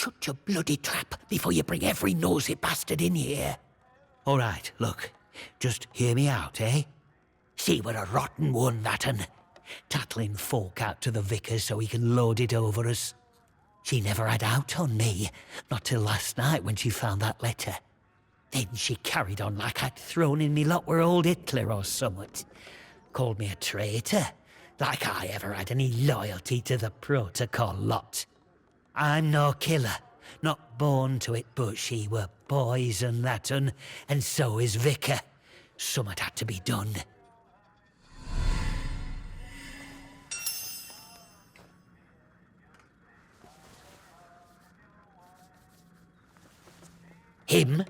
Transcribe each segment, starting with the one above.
Shut your bloody trap before you bring every nosy bastard in here. All right, look, just hear me out, eh? See, we're a rotten one, that un. Tattling folk out to the vicar so he can load it over us. She never had out on me, not till last night when she found that letter. Then she carried on like I'd thrown in me lot were old Hitler or summat. Called me a traitor, like I ever had any loyalty to the protocol lot. I'm no killer, not born to it, but she were poison, that un, and so is Vicar. Summat had to be done. Him?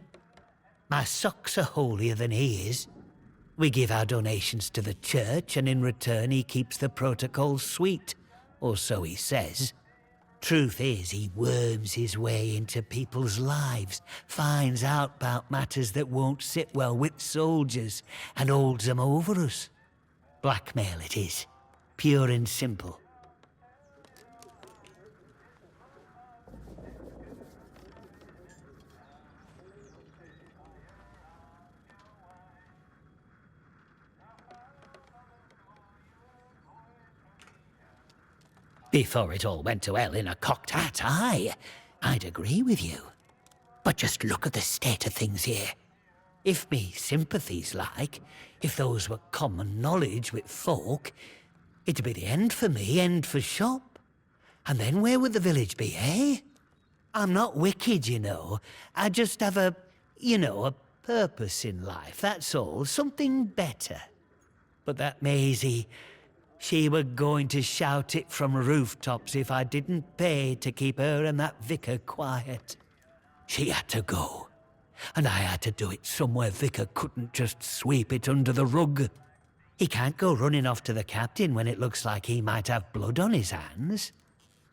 My socks are holier than he is. We give our donations to the church, and in return he keeps the protocol sweet, or so he says. Truth is, he worms his way into people's lives, finds out about matters that won't sit well with soldiers, and holds them over us. Blackmail it is, pure and simple. Before it all went to hell in a cocked hat, I'd agree with you. But just look at the state of things here. If me sympathies like, if those were common knowledge with folk, it'd be the end for me, end for shop. And then where would the village be, eh? I'm not wicked, you know. I just have a purpose in life, that's all. Something better. But that Maisie, she were going to shout it from rooftops if I didn't pay to keep her and that vicar quiet. She had to go, and I had to do it somewhere Vicar couldn't just sweep it under the rug. He can't go running off to the captain when it looks like he might have blood on his hands.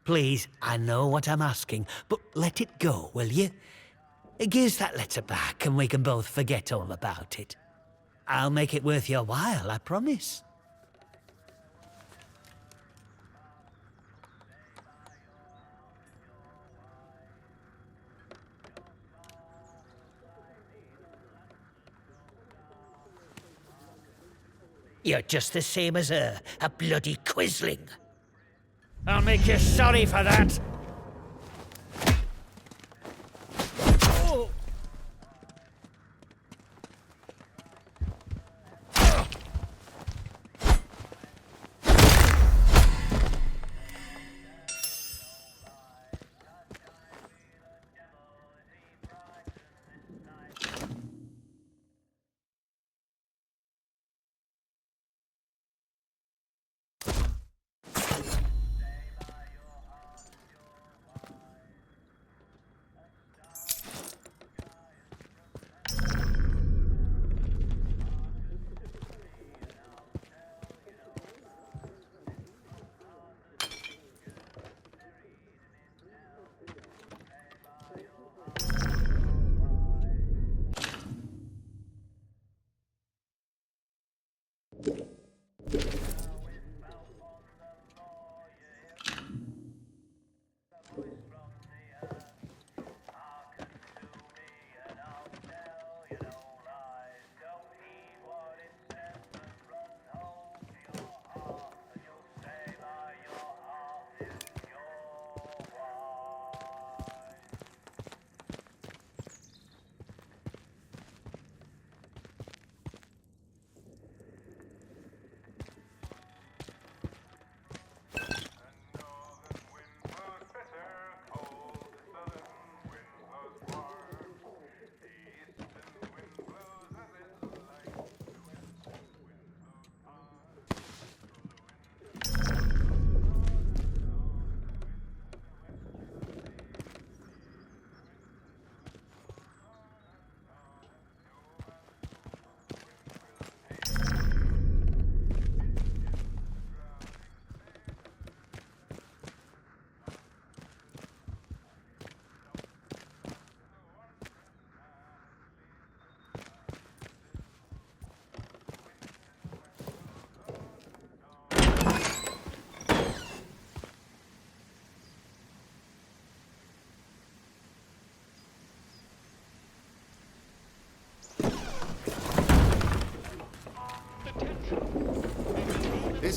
Please, I know what I'm asking, but let it go, will you? Give us that letter back and we can both forget all about it. I'll make it worth your while, I promise. You're just the same as her, a bloody quisling. I'll make you sorry for that.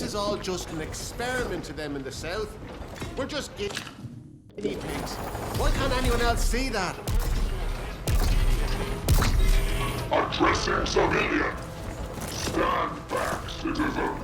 is all just an experiment to them in the south. We're just guinea pigs. Why can't anyone else see that? Addressing civilian! Stand back, citizen!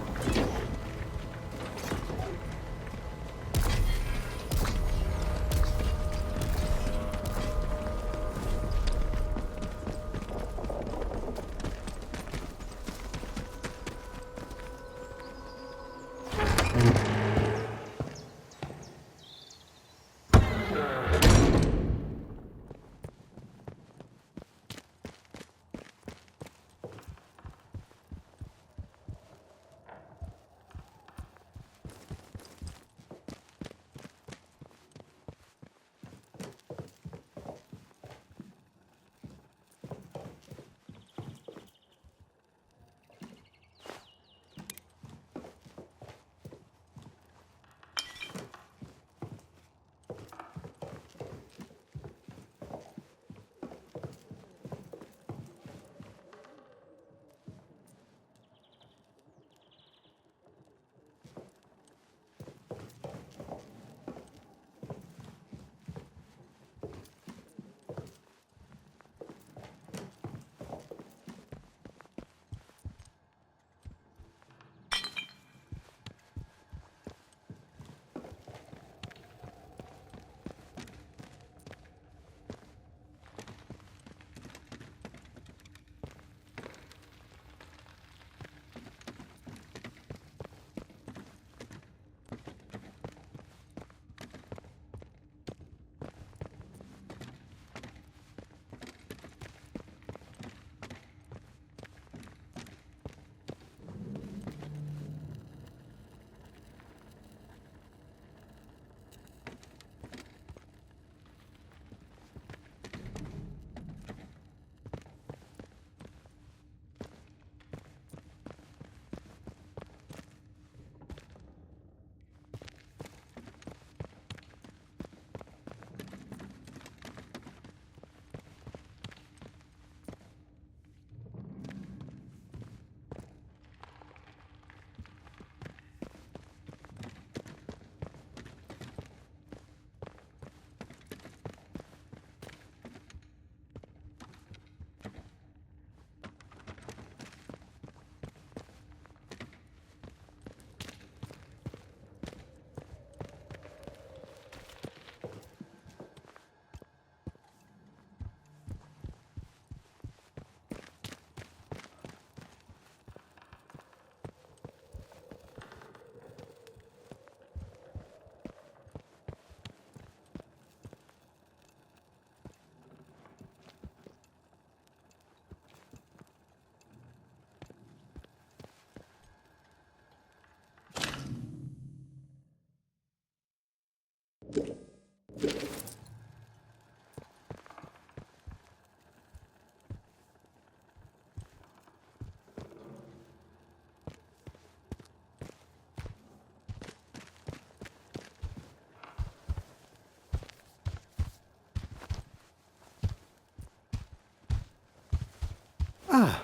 Ah,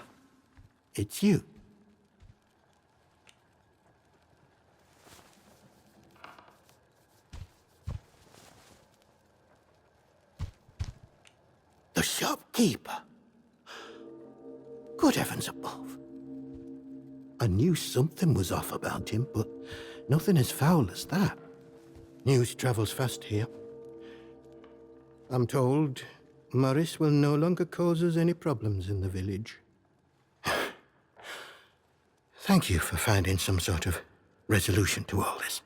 it's you. The shopkeeper. Good heavens above. I knew something was off about him, but nothing as foul as that. News travels fast here. I'm told Morris will no longer cause us any problems in the village. Thank you for finding some sort of resolution to all this.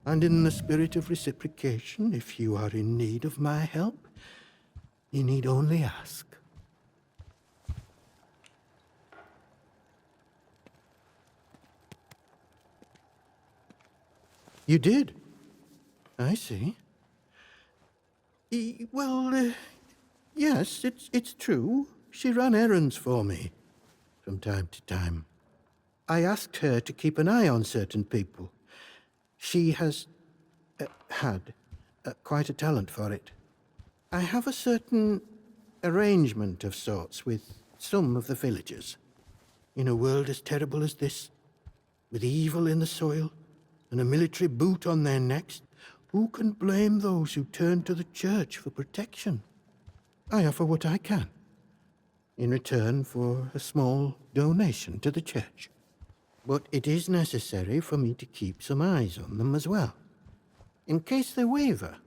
And in the spirit of reciprocation, if you are in need of my help, you need only ask. You did? I see. Yes, it's true. She ran errands for me from time to time. I asked her to keep an eye on certain people. She has had quite a talent for it. I have a certain arrangement of sorts with some of the villagers. In a world as terrible as this, with evil in the soil and a military boot on their necks, who can blame those who turn to the church for protection? I offer what I can, in return for a small donation to the church. But it is necessary for me to keep some eyes on them as well. In case they waver,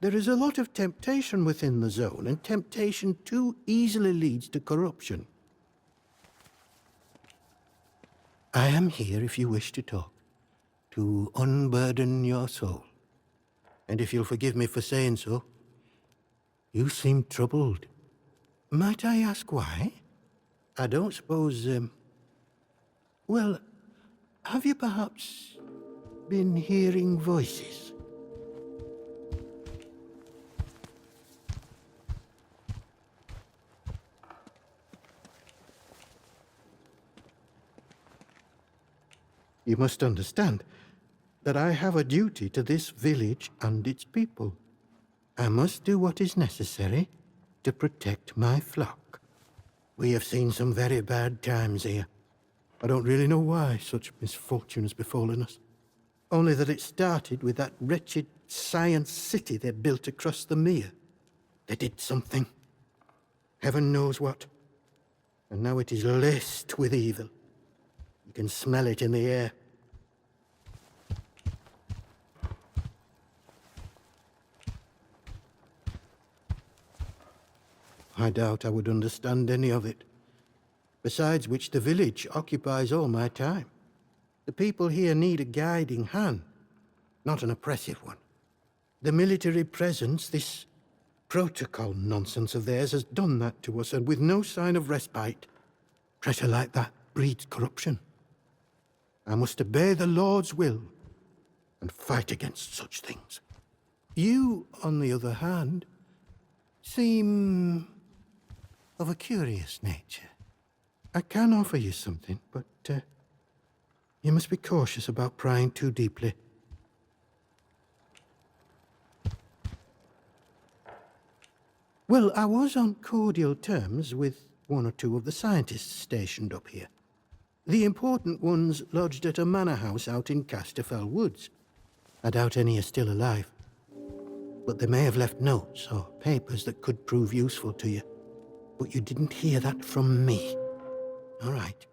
there is a lot of temptation within the zone, and temptation too easily leads to corruption. I am here if you wish to talk, to unburden your soul. And if you'll forgive me for saying so, you seem troubled. Might I ask why? I don't suppose, well, have you perhaps been hearing voices? You must understand that I have a duty to this village and its people. I must do what is necessary to protect my flock. We have seen some very bad times here. I don't really know why such misfortune has befallen us. Only that it started with that wretched science city they built across the mere. They did something. Heaven knows what. And now it is laced with evil. You can smell it in the air. I doubt I would understand any of it. Besides which, the village occupies all my time. The people here need a guiding hand, not an oppressive one. The military presence, this protocol nonsense of theirs, has done that to us, and with no sign of respite. Pressure like that breeds corruption. I must obey the Lord's will and fight against such things. You, on the other hand, seem of a curious nature. I can offer you something, but you must be cautious about prying too deeply. Well, I was on cordial terms with one or two of the scientists stationed up here. The important ones lodged at a manor house out in ATOMFALL Woods. I doubt any are still alive. But they may have left notes or papers that could prove useful to you. But you didn't hear that from me. All right.